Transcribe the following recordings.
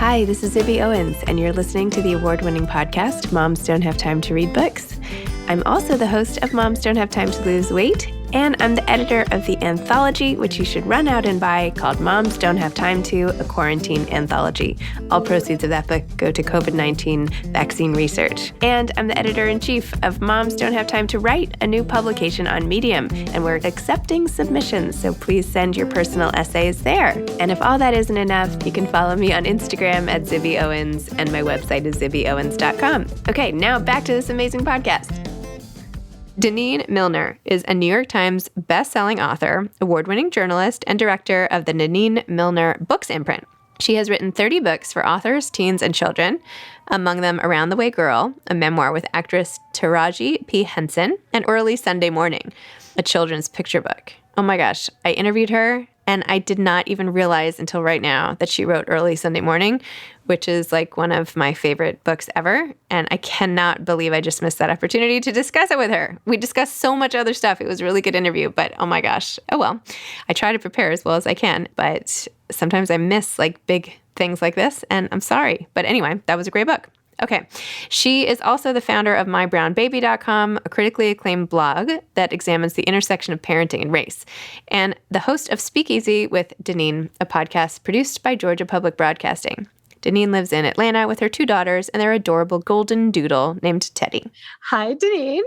Hi, this is Zibby Owens, and you're listening to the award-winning podcast, Moms Don't Have Time to Read Books. I'm also the host of Moms Don't Have Time to Lose Weight, and I'm the editor of the anthology, which you should run out and buy, called Moms Don't Have Time to, a Quarantine Anthology. All proceeds of that book go to COVID-19 vaccine research. And I'm the editor-in-chief of Moms Don't Have Time to Write, a new publication on Medium, and we're accepting submissions, so please send your personal essays there. And if all that isn't enough, you can follow me on Instagram at Zibby Owens, and my website is zibbyowens.com. Okay, now back to this amazing podcast. Denene Millner is a New York Times best-selling author, award-winning journalist, and director of the Denene Millner Books imprint. She has written 30 books for authors, teens, and children, among them Around the Way Girl, a memoir with actress Taraji P. Henson, and Early Sunday Morning, a children's picture book. Oh my gosh, I interviewed her, and I did not even realize until right now that she wrote Early Sunday Morning, which is like one of my favorite books ever. And I cannot believe I just missed that opportunity to discuss it with her. We discussed so much other stuff. It was a really good interview, but oh my gosh. Oh well, I try to prepare as well as I can, but sometimes I miss like big things like this, and I'm sorry. But anyway, that was a great book. Okay. She is also the founder of MyBrownBaby.com, a critically acclaimed blog that examines the intersection of parenting and race, and the host of Speakeasy with Denene, a podcast produced by Georgia Public Broadcasting. Denene lives in Atlanta with her 2 daughters and their adorable golden doodle named Teddy. Hi, Denene.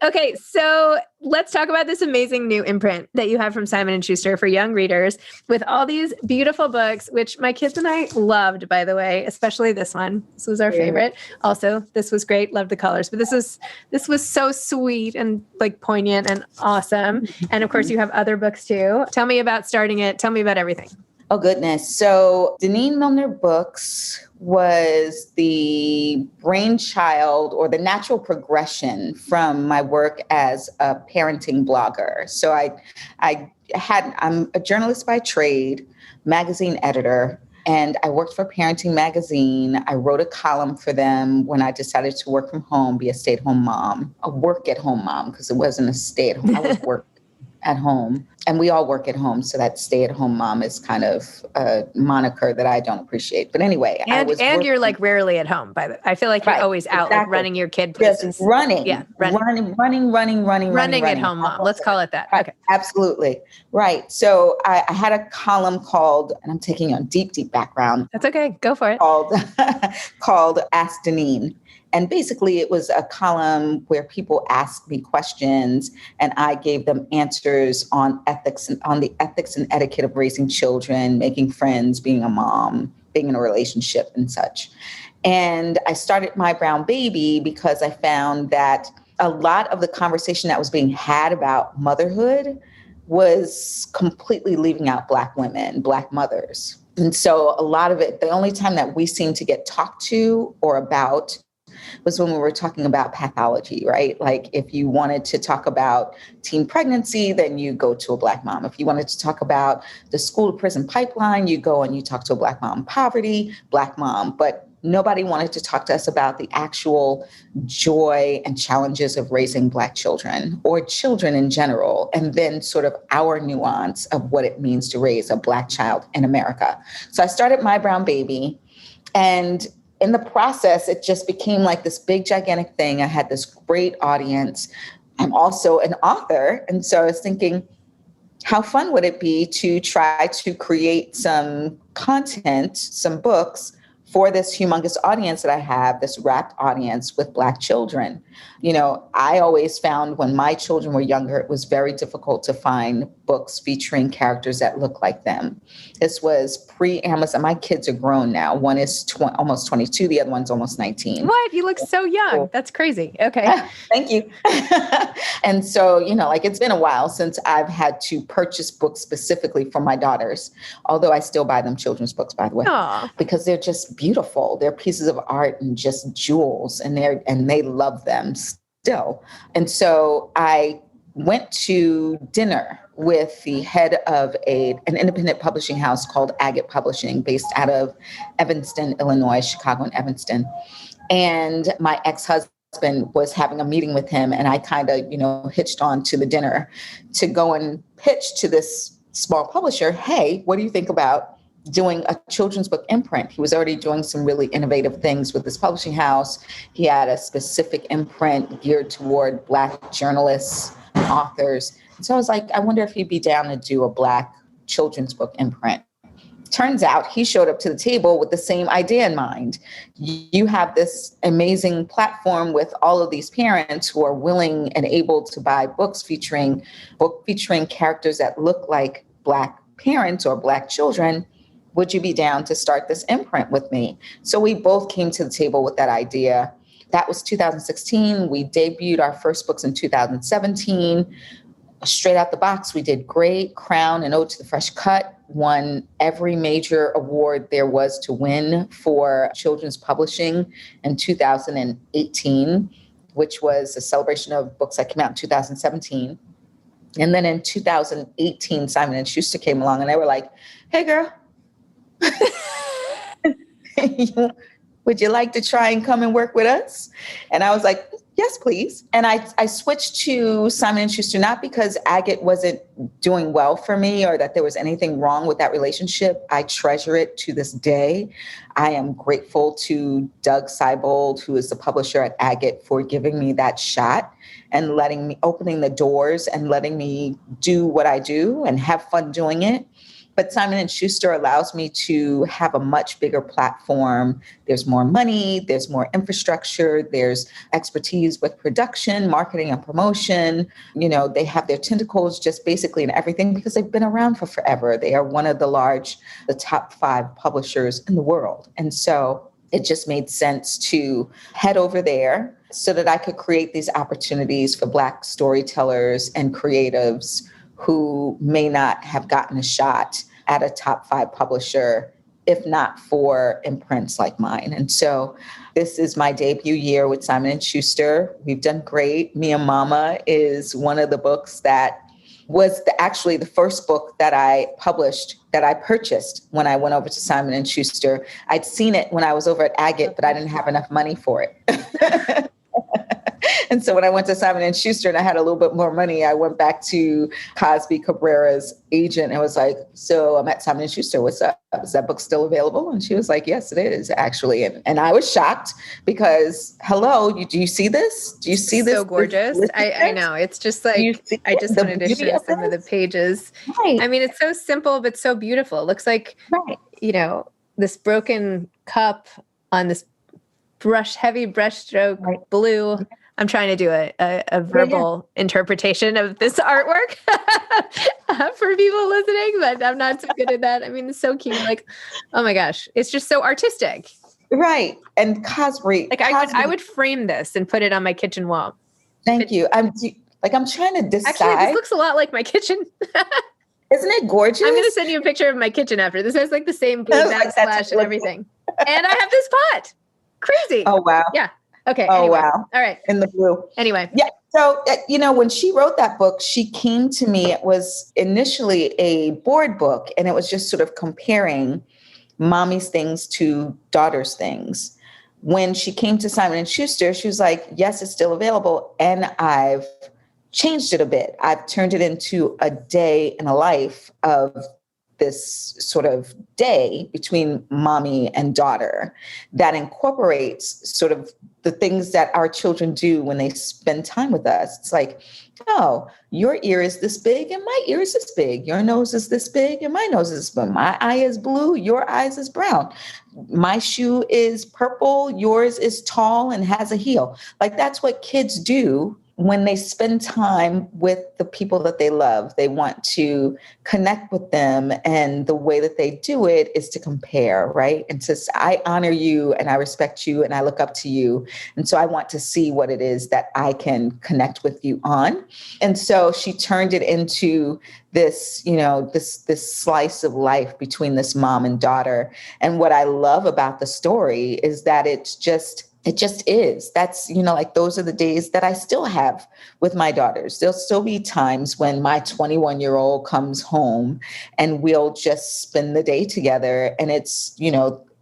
Okay, so let's talk about this amazing new imprint that you have from Simon Schuster for young readers with all these beautiful books, which my kids and I loved, by the way, especially this one. This was our favorite. Also, this was great. Loved the colors, but this was so sweet and like poignant and awesome. And of course, you have other books too. Tell me about starting it. Tell me about everything. Oh, goodness. So Denene Millner Books was the brainchild or the natural progression from my work as a parenting blogger. So I'm a journalist by trade, magazine editor, and I worked for Parenting Magazine. I wrote a column for them when I decided to work from home, be a stay-at-home mom, a work-at-home mom, because it wasn't a stay-at-home. I was work at home, and we all work at home. So that stay-at-home mom is kind of a moniker that I don't appreciate. But anyway, and you're like rarely at home. I feel like you're always out, like running your kid places. Just running, running at home, mom. Let's call it that. Okay, absolutely right. So I had a column called, and I'm taking a deep background. That's okay. Go for it. Called Ask Denene. And basically, it was a column where people asked me questions, and I gave them answers on the ethics and etiquette of raising children, making friends, being a mom, being in a relationship, and such. And I started My Brown Baby because I found that a lot of the conversation that was being had about motherhood was completely leaving out Black women, Black mothers. And so a lot of it, the only time that we seem to get talked to or about was when we were talking about pathology, right? Like if you wanted to talk about teen pregnancy, then you go to a Black mom. If you wanted to talk about the school to prison pipeline, you go and you talk to a Black mom. Poverty, Black mom. But nobody wanted to talk to us about the actual joy and challenges of raising Black children or children in general, and then sort of our nuance of what it means to raise a Black child in America. So I started My Brown Baby, and in the process, it just became like this big, gigantic thing. I had this great audience. I'm also an author. And so I was thinking, how fun would it be to try to create some content, some books for this humongous audience that I have, this rapt audience with Black children? You know, I always found when my children were younger, it was very difficult to find books featuring characters that look like them. This was pre-Amazon. My kids are grown now. One is almost 22. The other one's almost 19. What? You look so young. That's crazy. Okay. Thank you. And so, you know, like it's been a while since I've had to purchase books specifically for my daughters, although I still buy them children's books, by the way, because they're just beautiful. They're pieces of art and just jewels, and they love them still. And so I went to dinner with the head of an independent publishing house called Agate Publishing, based out of Evanston, Illinois, Chicago and Evanston. And my ex-husband was having a meeting with him, and I kind of, hitched on to the dinner to go and pitch to this small publisher, hey, what do you think about doing a children's book imprint. He was already doing some really innovative things with his publishing house. He had a specific imprint geared toward Black journalists, authors. And so I was like, I wonder if he'd be down to do a Black children's book imprint. Turns out he showed up to the table with the same idea in mind. You have this amazing platform with all of these parents who are willing and able to buy books featuring characters that look like Black parents or Black children. Would you be down to start this imprint with me? So we both came to the table with that idea. That was 2016. We debuted our first books in 2017. Straight out the box, we did great. Crown and Ode to the Fresh Cut won every major award there was to win for children's publishing in 2018, which was a celebration of books that came out in 2017. And then in 2018, Simon and Schuster came along and they were like, hey, girl, would you like to try and come and work with us? And I was like, yes, please. And I switched to Simon & Schuster, not because Agate wasn't doing well for me or that there was anything wrong with that relationship. I treasure it to this day. I am grateful to Doug Seibold, who is the publisher at Agate, for giving me that shot and opening the doors and letting me do what I do and have fun doing it. But Simon & Schuster allows me to have a much bigger platform. There's more money, there's more infrastructure, there's expertise with production, marketing, and promotion. You know, they have their tentacles just basically in everything because they've been around for forever. They are one of the top 5 publishers in the world. And so it just made sense to head over there so that I could create these opportunities for Black storytellers and creatives who may not have gotten a shot at a top 5 publisher, if not for imprints like mine. And so this is my debut year with Simon & Schuster. We've done great. Mia Mama is one of the books that was actually the first book that I purchased when I went over to Simon & Schuster. I'd seen it when I was over at Agate, but I didn't have enough money for it. And so when I went to Simon & Schuster and I had a little bit more money, I went back to Cosby Cabrera's agent and was like, so I'm at Simon & Schuster. What's up? Is that book still available? And she was like, yes, it is actually. And I was shocked because, hello, do you see this? Do you see this? So gorgeous. I know. It's just like, I just wanted to show some of the pages. Right. I mean, it's so simple, but so beautiful. It looks like, you know, this broken cup on this heavy brushstroke blue. I'm trying to do a verbal interpretation of this artwork for people listening, but I'm not so good at that. I mean, it's so cute. Like, oh my gosh, it's just so artistic. Right. And Cosby. Like I would frame this and put it on my kitchen wall. Thank you. I'm trying to decide. Actually, this looks a lot like my kitchen. Isn't it gorgeous? I'm going to send you a picture of my kitchen after. This has like the same blue backsplash and everything. And I have this pot. Crazy. Oh, wow. Yeah. Okay. Oh, anyway. wow. All right. In the blue. Anyway. Yeah. So, when she wrote that book, she came to me. It was initially a board book, and it was just sort of comparing mommy's things to daughter's things. When she came to Simon & Schuster, she was like, yes, it's still available. And I've changed it a bit. I've turned it into a day in a life of this sort of day between mommy and daughter that incorporates sort of the things that our children do when they spend time with us. It's like, oh, your ear is this big and my ear is this big. Your nose is this big and my nose is this big. My eye is blue, your eyes is brown. My shoe is purple, yours is tall and has a heel. Like that's what kids do when they spend time with the people that they love. They want to connect with them. And the way that they do it is to compare, right? And to say, I honor you and I respect you and I look up to you. And so I want to see what it is that I can connect with you on. And so she turned it into this, this slice of life between this mom and daughter. And what I love about the story is that it just is. That's, like those are the days that I still have with my daughters. There'll still be times when my 21-year-old comes home and we'll just spend the day together. And it's,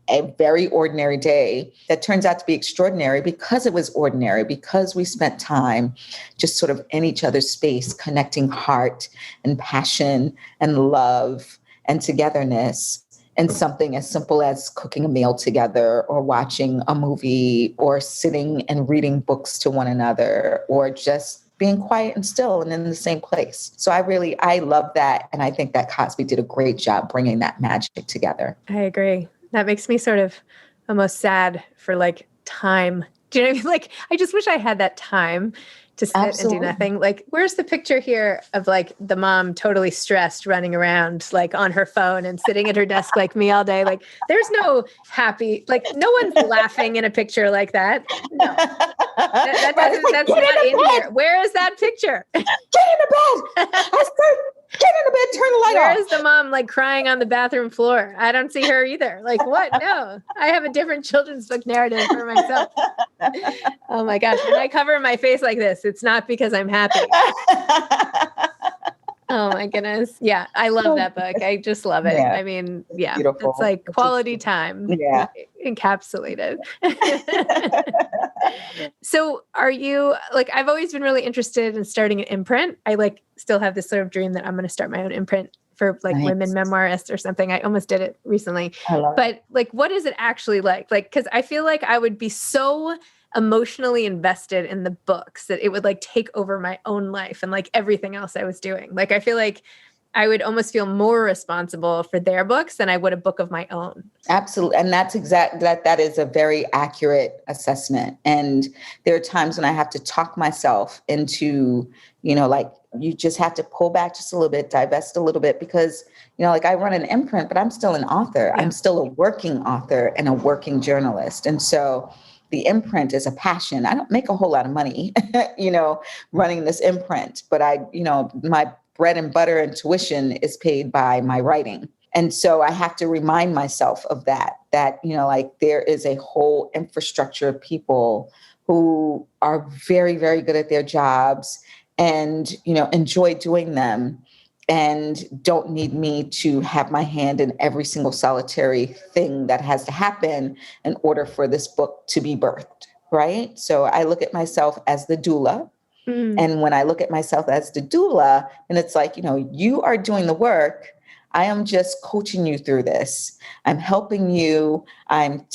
a very ordinary day that turns out to be extraordinary because it was ordinary, because we spent time just sort of in each other's space, connecting heart and passion and love and togetherness. in something as simple as cooking a meal together or watching a movie or sitting and reading books to one another or just being quiet and still and in the same place. So I love that. And I think that Cosby did a great job bringing that magic together. I agree. That makes me sort of almost sad for like time. Do you know what I mean? Like, I just wish I had that time to sit Absolutely. and do nothing. Like, where's the picture here of like the mom totally stressed running around like on her phone and sitting at her desk like me all day? Like, there's no happy, like no one's laughing in a picture like that. No, that's not in here. Where is that picture? Get in the bed. Get in the bed, turn the light Where off. is the mom like crying on the bathroom floor? I don't see her either. Like, what? No, I have a different children's book narrative for myself. Oh my gosh. When I cover my face like this, it's not because I'm happy. Oh my goodness. Yeah. I love that book. I just love it. Yeah. I mean, yeah, Beautiful. it's like quality time encapsulated. So are you like, I've always been really interested in starting an imprint. I like still have this sort of dream that I'm going to start my own imprint for like women memoirists or something. I almost did it recently, but like, what is it actually like? Like, cause I feel like I would be so emotionally invested in the books that it would like take over my own life and like everything else I was doing. Like, I feel like I would almost feel more responsible for their books than I would a book of my own. Absolutely. And that's that is a very accurate assessment. And there are times when I have to talk myself into, like you just have to pull back just a little bit, divest a little bit, because, like I run an imprint, but I'm still an author. Yeah. I'm still a working author and a working journalist. And so the imprint is a passion. I don't make a whole lot of money, running this imprint, but my bread and butter and tuition is paid by my writing. And so I have to remind myself of that, like there is a whole infrastructure of people who are very, very good at their jobs and, enjoy doing them and don't need me to have my hand in every single solitary thing that has to happen in order for this book to be birthed, right? So I look at myself as the doula. Mm. And when I look at myself as the doula, and it's like, you are doing the work. I am just coaching you through this. I'm helping you. I'm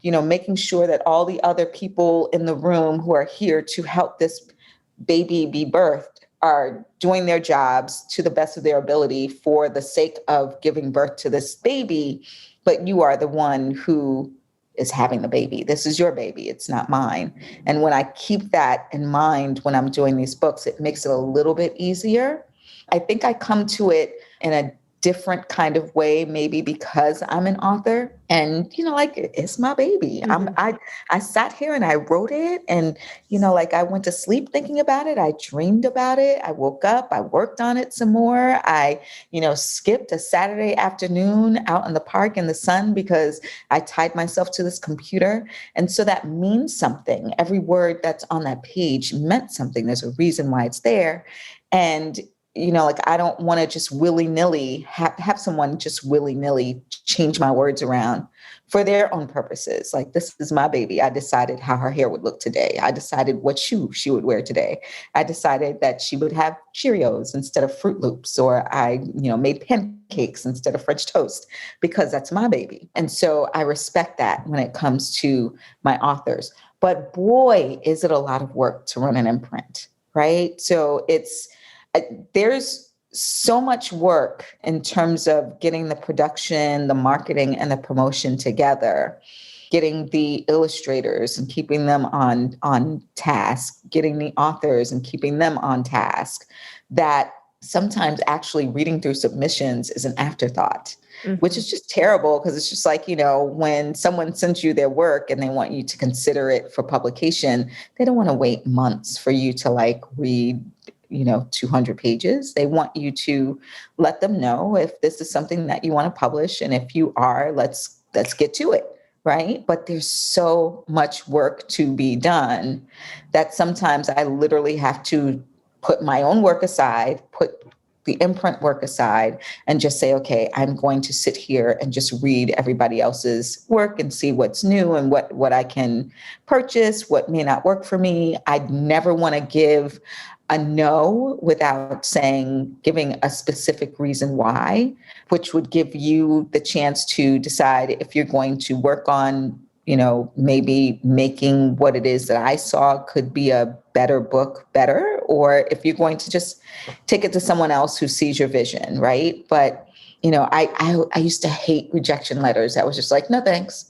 making sure that all the other people in the room who are here to help this baby be birthed are doing their jobs to the best of their ability for the sake of giving birth to this baby. But you are the one who is having the baby. This is your baby. It's not mine. And when I keep that in mind when I'm doing these books, it makes it a little bit easier. I think I come to it in a different kind of way, maybe because I'm an author and, it's my baby. Mm-hmm. I sat here and I wrote it and, like I went to sleep thinking about it. I dreamed about it. I woke up, I worked on it some more. I, skipped a Saturday afternoon out in the park in the sun because I tied myself to this computer. And so that means something. Every word that's on that page meant something. There's a reason why it's there. And like I don't want to just willy-nilly have someone just willy-nilly change my words around for their own purposes. Like, this is my baby. I decided how her hair would look today. I decided what shoe she would wear today. I decided that she would have Cheerios instead of Fruit Loops, or I, made pancakes instead of French toast because that's my baby. And so I respect that when it comes to my authors. But boy, is it a lot of work to run an imprint, right? So there's so much work in terms of getting the production, the marketing, and the promotion together, getting the illustrators and keeping them on task, getting the authors and keeping them on task, that sometimes actually reading through submissions is an afterthought. Mm-hmm. Which is just terrible because it's just like, when someone sends you their work and they want you to consider it for publication, they don't want to wait months for you to like read 200 pages. They want you to let them know if this is something that you want to publish. And if you are, let's get to it. Right. But there's so much work to be done that sometimes I literally have to put my own work aside, put the imprint work aside, and just say, okay, I'm going to sit here and just read everybody else's work and see what's new and what I can purchase, what may not work for me. I never want to give a no without giving a specific reason why, which would give you the chance to decide if you're going to work on, maybe making what it is that I saw could be a better book better, or if you're going to just take it to someone else who sees your vision, right? But, I used to hate rejection letters. I was just like, no, thanks.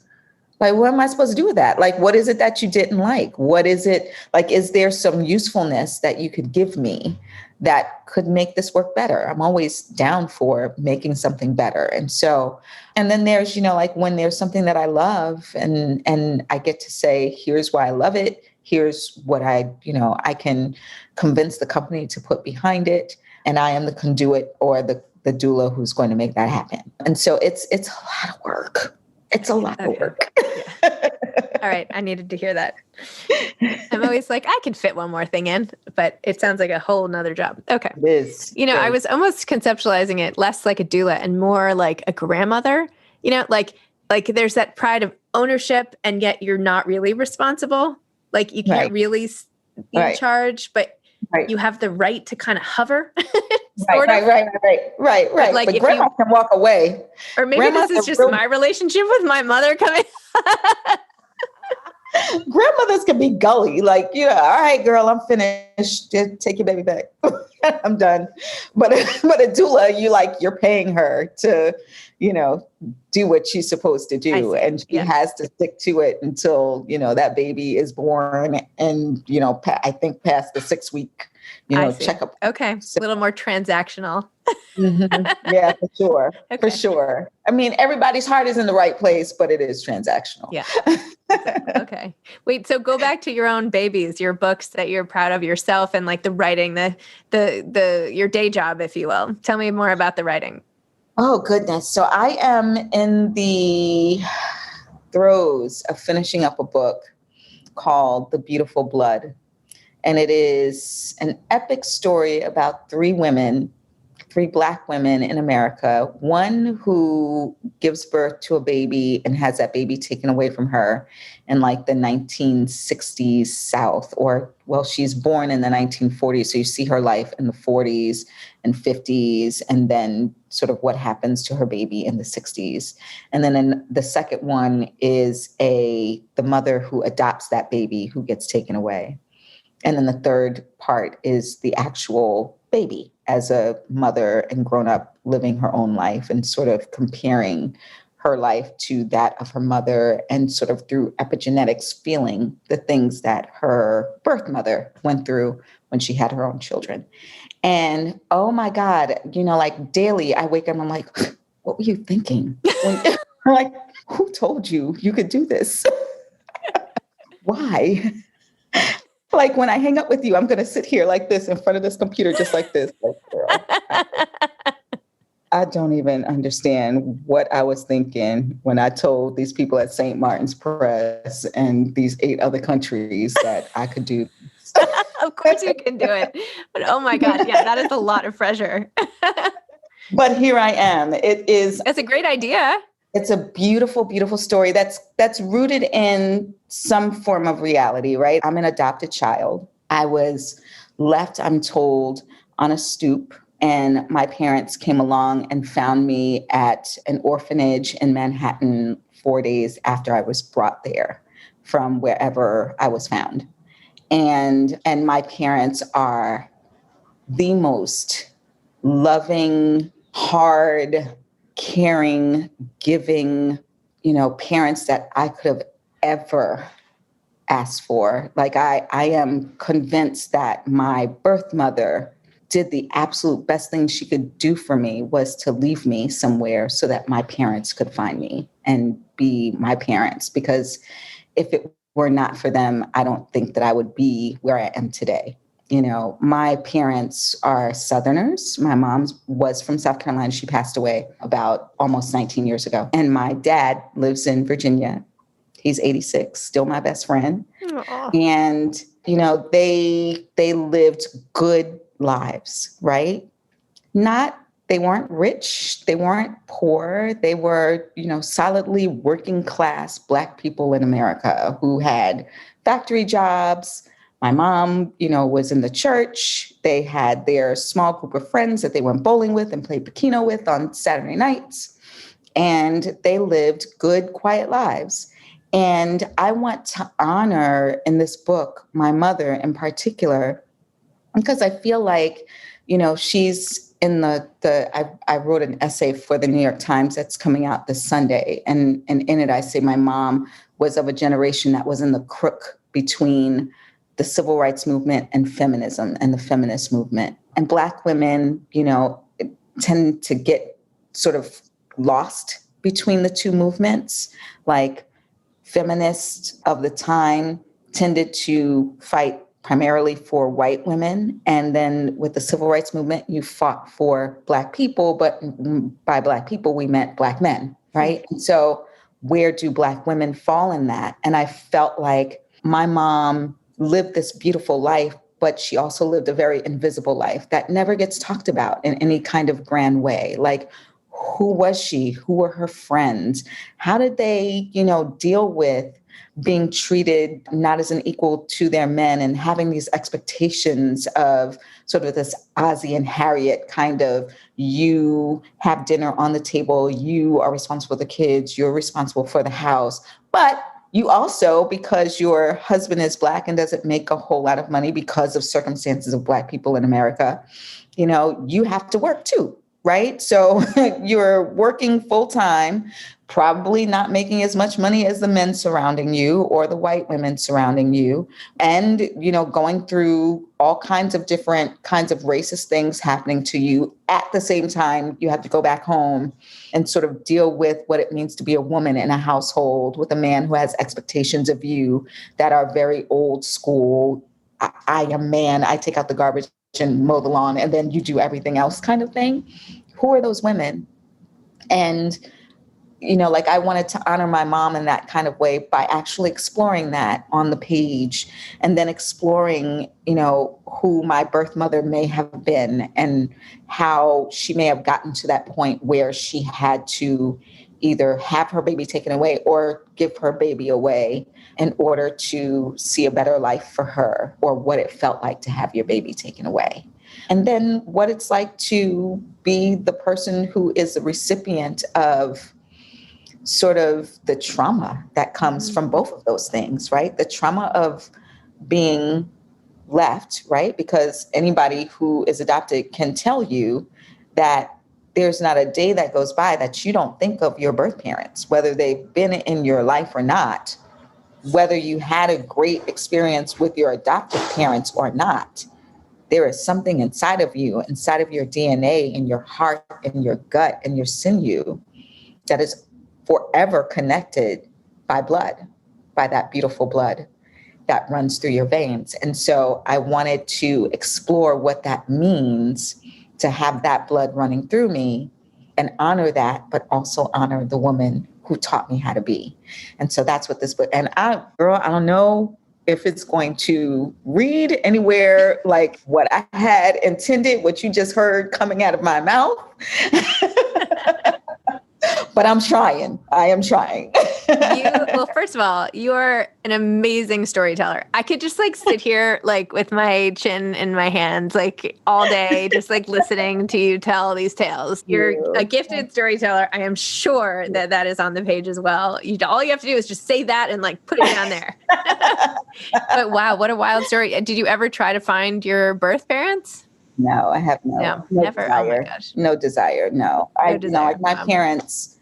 Like, what am I supposed to do with that? Like, what is it that you didn't like? What is it like? Is there some usefulness that you could give me that could make this work better? I'm always down for making something better. And then there's, like when there's something that I love and I get to say, here's why I love it. Here's what I can convince the company to put behind it. And I am the conduit or the doula who's going to make that happen. And so it's a lot of work. It's a lot of work. Yeah. All right. I needed to hear that. I'm always like, I could fit one more thing in, but it sounds like a whole nother job. Okay. It is. I was almost conceptualizing it less like a doula and more like a grandmother, like there's that pride of ownership and yet you're not really responsible. Like you can't really be in charge, but you have the right to kind of hover. Right. But like, but grandma can walk away. Or maybe this is just my relationship with my mother coming. Grandmothers can be gully. Like, all right, girl, I'm finished. Just take your baby back. I'm done. But a doula, you're paying her to, do what she's supposed to do. And she has to stick to it until, that baby is born and, I think past the 6-week, checkup. Okay. A little more transactional. Mm-hmm. Yeah, for sure. Okay. For sure. I mean, everybody's heart is in the right place, but it is transactional. Yeah. Okay. Wait, so go back to your own babies, your books that you're proud of yourself and like the writing, your day job, if you will. Tell me more about the writing. Oh, goodness. So I am in the throes of finishing up a book called The Beautiful Blood. And it is an epic story about three Black women in America, one who gives birth to a baby and has that baby taken away from her in like the 1960s South, she's born in the 1940s. So you see her life in the 40s and 50s, and then sort of what happens to her baby in the 60s. And then the second one is the mother who adopts that baby who gets taken away. And then the third part is the actual baby as a mother and grown up living her own life and sort of comparing her life to that of her mother and sort of through epigenetics feeling the things that her birth mother went through when she had her own children. And oh my God, like daily I wake up and I'm like, what were you thinking? Like, who told you could do this? Why? Like when I hang up with you, I'm going to sit here like this in front of this computer, just like this. Like, girl, I don't even understand what I was thinking when I told these people at St. Martin's Press and these 8 other countries that I could do. Of course you can do it. But oh my God, yeah, that is a lot of pressure. But here I am. It's a great idea. It's a beautiful, beautiful story that's rooted in some form of reality, right? I'm an adopted child. I was left, I'm told, on a stoop, and my parents came along and found me at an orphanage in Manhattan 4 days after I was brought there from wherever I was found. And my parents are the most loving, hard, caring, giving, parents that I could have ever asked for. Like I am convinced that my birth mother did the absolute best thing she could do for me was to leave me somewhere so that my parents could find me and be my parents. Because if it were not for them, I don't think that I would be where I am today. My parents are Southerners. My mom was from South Carolina. She passed away about almost 19 years ago. And my dad lives in Virginia. He's 86, still my best friend. Aww. And, they lived good lives, right? They weren't rich. They weren't poor. They were, solidly working class Black people in America who had factory jobs, My mom, was in the church. They had their small group of friends that they went bowling with and played Bikino with on Saturday nights. And they lived good, quiet lives. And I want to honor in this book my mother in particular, because I feel like, she's in I wrote an essay for the New York Times that's coming out this Sunday. And in it, I say my mom was of a generation that was in the crook between the civil rights movement and feminism and the feminist movement. And Black women, tend to get sort of lost between the two movements. Like feminists of the time tended to fight primarily for white women. And then with the civil rights movement, you fought for Black people, but by Black people, we meant Black men, right? And so where do Black women fall in that? And I felt like my mom lived this beautiful life, but she also lived a very invisible life that never gets talked about in any kind of grand way. Like, who was she? Who were her friends? How did they, deal with being treated not as an equal to their men and having these expectations of sort of this Ozzie and Harriet kind of, you have dinner on the table, you are responsible for the kids, you're responsible for the house. But you also, because your husband is Black and doesn't make a whole lot of money because of circumstances of Black people in America, you have to work too, right? So you're working full time, probably not making as much money as the men surrounding you or the white women surrounding you. And, going through all kinds of different kinds of racist things happening to you. At the same time, you have to go back home and sort of deal with what it means to be a woman in a household with a man who has expectations of you that are very old school. I am man, I take out the garbage and mow the lawn, and then you do everything else kind of thing. Who are those women? And I wanted to honor my mom in that kind of way by actually exploring that on the page, and then exploring, who my birth mother may have been and how she may have gotten to that point where she had to either have her baby taken away or give her baby away in order to see a better life for her, or what it felt like to have your baby taken away. And then what it's like to be the person who is the recipient of sort of the trauma that comes from both of those things, right? The trauma of being left, right? Because anybody who is adopted can tell you that there's not a day that goes by that you don't think of your birth parents, whether they've been in your life or not, whether you had a great experience with your adoptive parents or not. There is something inside of you, inside of your DNA, in your heart, in your gut, and your sinew that is forever connected by blood, by that beautiful blood that runs through your veins. And so I wanted to explore what that means to have that blood running through me and honor that, but also honor the woman who taught me how to be. And so that's what this book, and I don't know if it's going to read anywhere like what I had intended, what you just heard coming out of my mouth. But I'm trying. I am trying. Well, first of all, you're an amazing storyteller. I could just sit here with my chin in my hands all day, just listening to you tell these tales. You're a gifted storyteller. I am sure that is on the page as well. All you have to do is just say that and put it down there. But wow, what a wild story. Did you ever try to find your birth parents? No, I have no never. Desire. Oh my gosh. No desire. No. My parents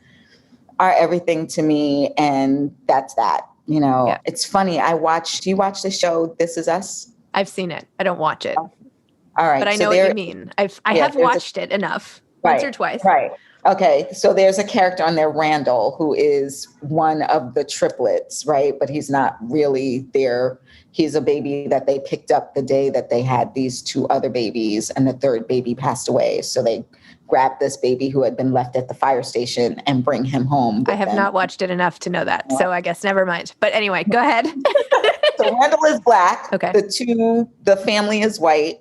are everything to me, and that's that. It's funny. Do you watch the show This Is Us? I've seen it. I don't watch it. All right. But I know what you mean. I have watched it enough. Once or twice. Right. Okay. So there's a character on there, Randall, who is one of the triplets, right? But he's not really there. He's a baby that they picked up the day that they had these two other babies, and the third baby passed away. So they grabbed this baby who had been left at the fire station and bring him home. I have not watched it enough to know that. So I guess never mind. But anyway, go ahead. So Randall is Black. Okay. The family is white.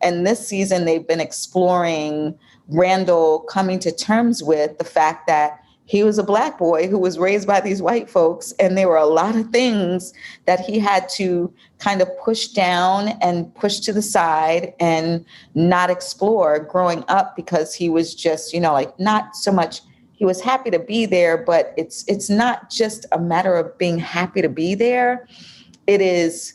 And this season they've been exploring Randall coming to terms with the fact that he was a Black boy who was raised by these white folks. And there were a lot of things that he had to kind of push down and push to the side and not explore growing up, because he was just, like, not so much, he was happy to be there, but it's not just a matter of being happy to be there. It's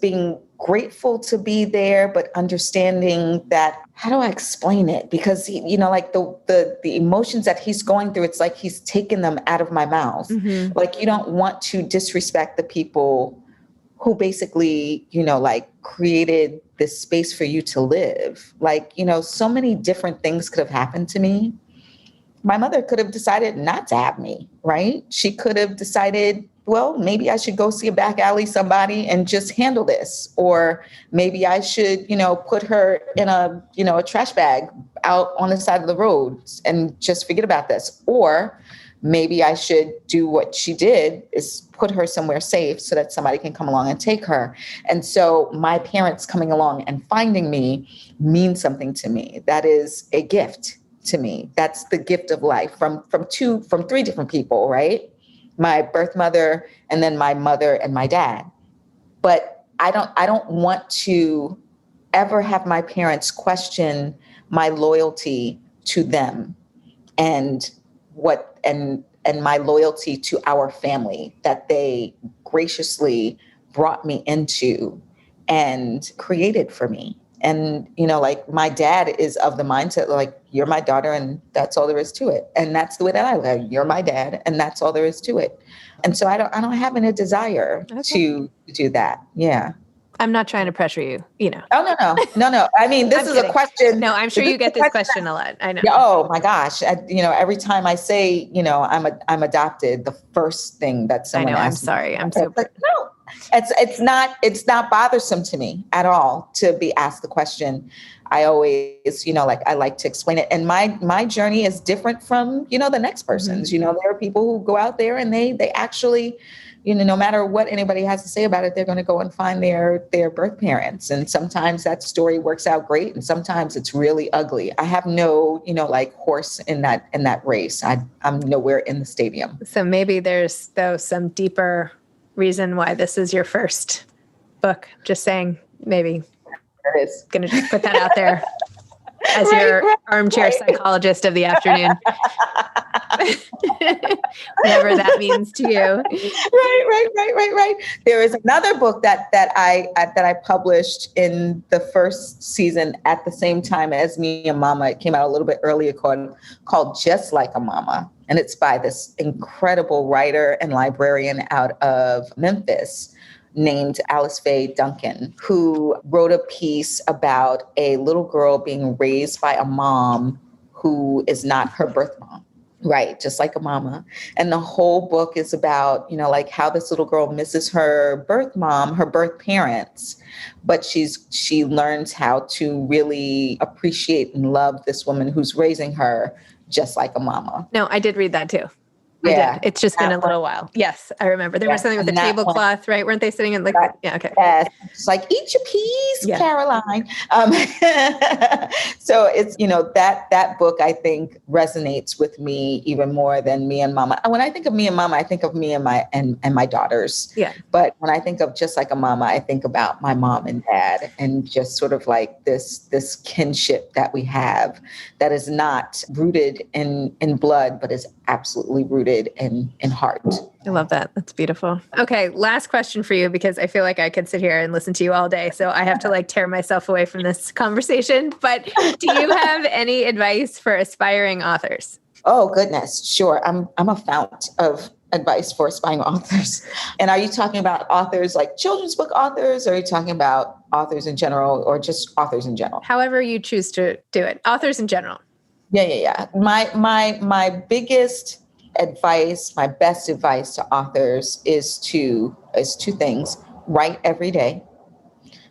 being grateful to be there, but understanding that, how do I explain it? Because, like the emotions that he's going through, it's like he's taken them out of my mouth. Mm-hmm. Like, you don't want to disrespect the people who basically, like, created this space for you to live. Like, so many different things could have happened to me. My mother could have decided not to have me, right? She could have decided, well, maybe I should go see a back alley somebody and just handle this. Or maybe I should, put her in a trash bag out on the side of the road and just forget about this. Or maybe I should do what she did, is put her somewhere safe so that somebody can come along and take her. And so my parents coming along and finding me means something to me. That is a gift to me. That's the gift of life from three different people, right? My birth mother, and then my mother and my dad. But I don't want to ever have my parents question my loyalty to them and my loyalty to our family that they graciously brought me into and created for me. And, like, my dad is of the mindset, like, you're my daughter and that's all there is to it. And that's the way that I live. You're my dad and that's all there is to it. And so I don't have any desire to do that. Yeah. I'm not trying to pressure you, Oh, no. I mean, this is kidding. a question. No, I'm sure you get this question a lot. I know. Yeah, oh my gosh. Every time I say, I'm adopted, the first thing that someone asks me. I'm sorry. I'm so like, no, it's not bothersome to me at all to be asked the question. I always, I like to explain it. And my journey is different from, the next person's. Mm-hmm. There are people who go out there and they actually, no matter what anybody has to say about it, they're going to go and find their birth parents. And sometimes that story works out great. And sometimes it's really ugly. I have no, horse in that race. I'm nowhere in the stadium. So maybe there's, though, some deeper reason why this is your first book. Just saying, maybe. There is. Going to just put that out there as your armchair psychologist of the afternoon. Whatever that means to you. Right. There is another book that I published in the first season at the same time as Me and Mama. It came out a little bit earlier, called Just Like a Mama. And it's by this incredible writer and librarian out of Memphis named Alice Faye Duncan, who wrote a piece about a little girl being raised by a mom who is not her birth mom. Right, just like a mama. And the whole book is about, like, how this little girl misses her birth mom, her birth parents, but she learns how to really appreciate and love this woman who's raising her just like a mama. No, I did read that too. Yeah, I did. It's just been a little while. Yes, I remember. There was something with a tablecloth, right? Weren't they sitting in yeah, okay. Yes. It's like, eat your peas, Caroline. So it's, that book, I think, resonates with me even more than Me and Mama. When I think of Me and Mama, I think of me and my daughters. Yeah. But when I think of Just Like a Mama, I think about my mom and dad, and just sort of like this kinship that we have that is not rooted in blood, but is absolutely rooted in heart. I love that. That's beautiful. Okay. Last question for you, because I feel like I could sit here and listen to you all day. So I have to tear myself away from this conversation. But do you have any advice for aspiring authors? Oh, goodness. Sure. I'm a fount of advice for aspiring authors. And are you talking about authors like children's book authors, or are you talking about authors in general, or just authors in general? However you choose to do it. Authors in general. Yeah. My biggest advice, my best advice to authors is two things. Write every day,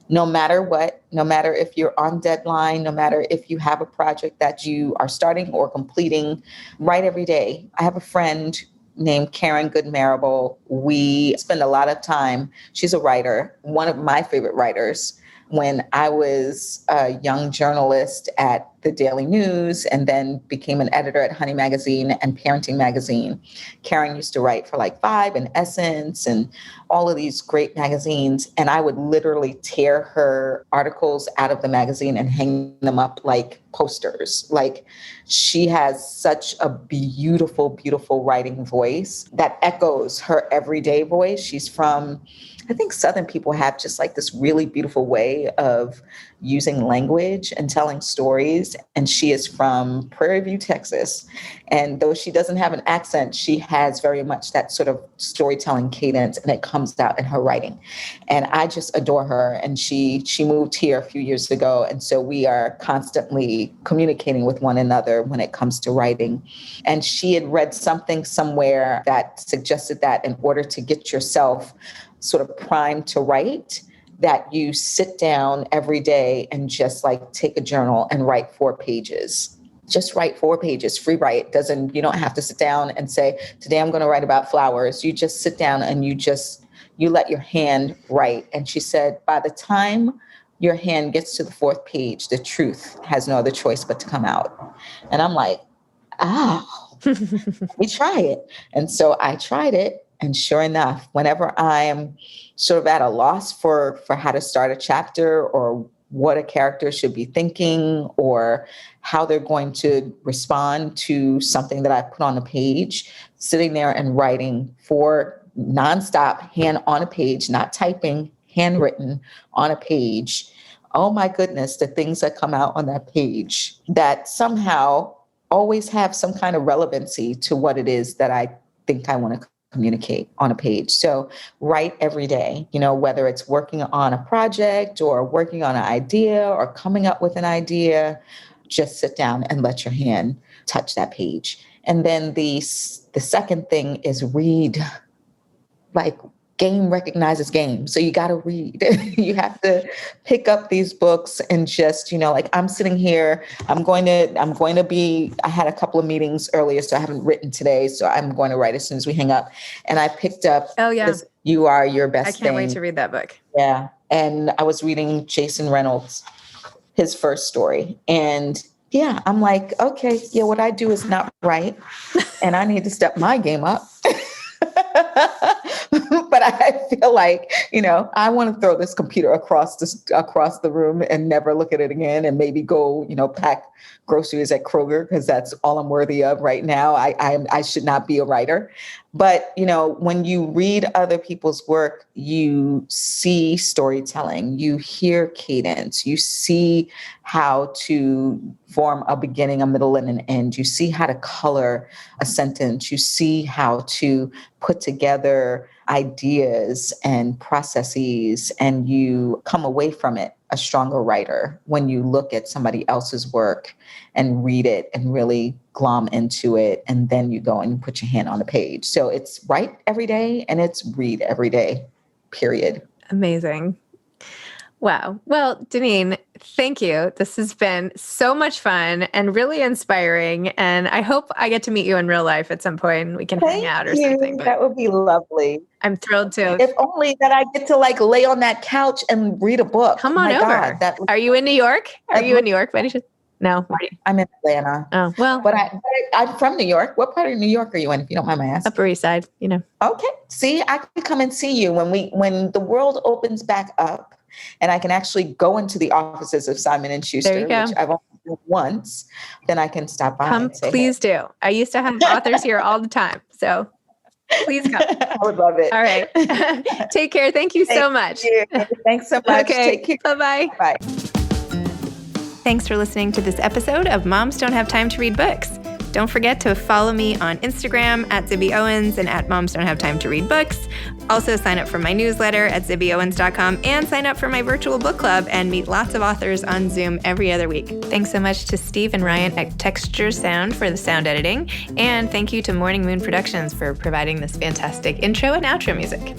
no matter what, no matter if you're on deadline, no matter if you have a project that you are starting or completing, write every day. I have a friend named Karen Good Marable. We spend a lot of time. She's a writer, one of my favorite writers. When I was a young journalist at the Daily News and then became an editor at Honey Magazine and Parenting Magazine. Karen used to write for like Vibe and Essence and all of these great magazines. And I would literally tear her articles out of the magazine and hang them up like posters. Like, she has such a beautiful, beautiful writing voice that echoes her everyday voice. She's from, I think Southern people have just like this really beautiful way of using language and telling stories. And she is from Prairie View, Texas. And though she doesn't have an accent, she has very much that sort of storytelling cadence, and it comes out in her writing. And I just adore her. And she moved here a few years ago. And so we are constantly communicating with one another when it comes to writing. And she had read something somewhere that suggested that in order to get yourself sort of primed to write, that you sit down every day and just like take a journal and write 4 pages. Just write 4 pages, free write. You don't have to sit down and say, today I'm going to write about flowers. You just sit down and you let your hand write. And she said, by the time your hand gets to the 4th page, the truth has no other choice but to come out. And I'm like, we try it. And so I tried it. And sure enough, whenever I'm sort of at a loss for how to start a chapter or what a character should be thinking or how they're going to respond to something that I put on the page, sitting there and writing for nonstop, hand on a page, not typing, handwritten on a page. Oh my goodness, the things that come out on that page that somehow always have some kind of relevancy to what it is that I think I want to communicate on a page. So write every day, whether it's working on a project or working on an idea or coming up with an idea, just sit down and let your hand touch that page. And then the second thing is read. Like, game recognizes game. So you got to read. You have to pick up these books and just, like, I'm sitting here, I had a couple of meetings earlier, so I haven't written today. So I'm going to write as soon as we hang up. And I picked up this, You Are Your Best Thing. I can't wait to read that book. Yeah. And I was reading Jason Reynolds, his first story. And yeah, I'm like, okay, yeah, what I do is not right. And I need to step my game up. But I feel like, I want to throw this computer across the room and never look at it again, and maybe go, pack groceries at Kroger, because that's all I'm worthy of right now. I should not be a writer. But, when you read other people's work, you see storytelling, you hear cadence, you see how to form a beginning, a middle, and an end. You see how to color a sentence. You see how to put together ideas and processes, and you come away from it a stronger writer when you look at somebody else's work and read it and really glom into it, and then you go and put your hand on the page. So it's write every day and it's read every day, period. Amazing. Wow. Well, Denene, thank you. This has been so much fun and really inspiring. And I hope I get to meet you in real life at some point and we can hang out or something. That would be lovely. I'm thrilled to. If only that I get to like lay on that couch and read a book. Come on over. Are you in New York? Are you in New York by any chance? No. I'm in Atlanta. Oh, well. But I'm from New York. What part of New York are you in, if you don't mind my asking? Upper East Side, Okay. See, I can come and see you when the world opens back up and I can actually go into the offices of Simon Schuster, which I've only done once, then I can stop by. Come, please do. I used to have authors here all the time. So please come. I would love it. All right. Take care. Thank you so much. Thanks so much. Okay. Take care. Bye-bye. Bye. Thanks for listening to this episode of Moms Don't Have Time to Read Books. Don't forget to follow me on Instagram at Zibby Owens and at Moms Don't Have Time to Read Books. Also sign up for my newsletter at zibbyowens.com and sign up for my virtual book club and meet lots of authors on Zoom every other week. Thanks so much to Steve and Ryan at Texture Sound for the sound editing. And thank you to Morning Moon Productions for providing this fantastic intro and outro music.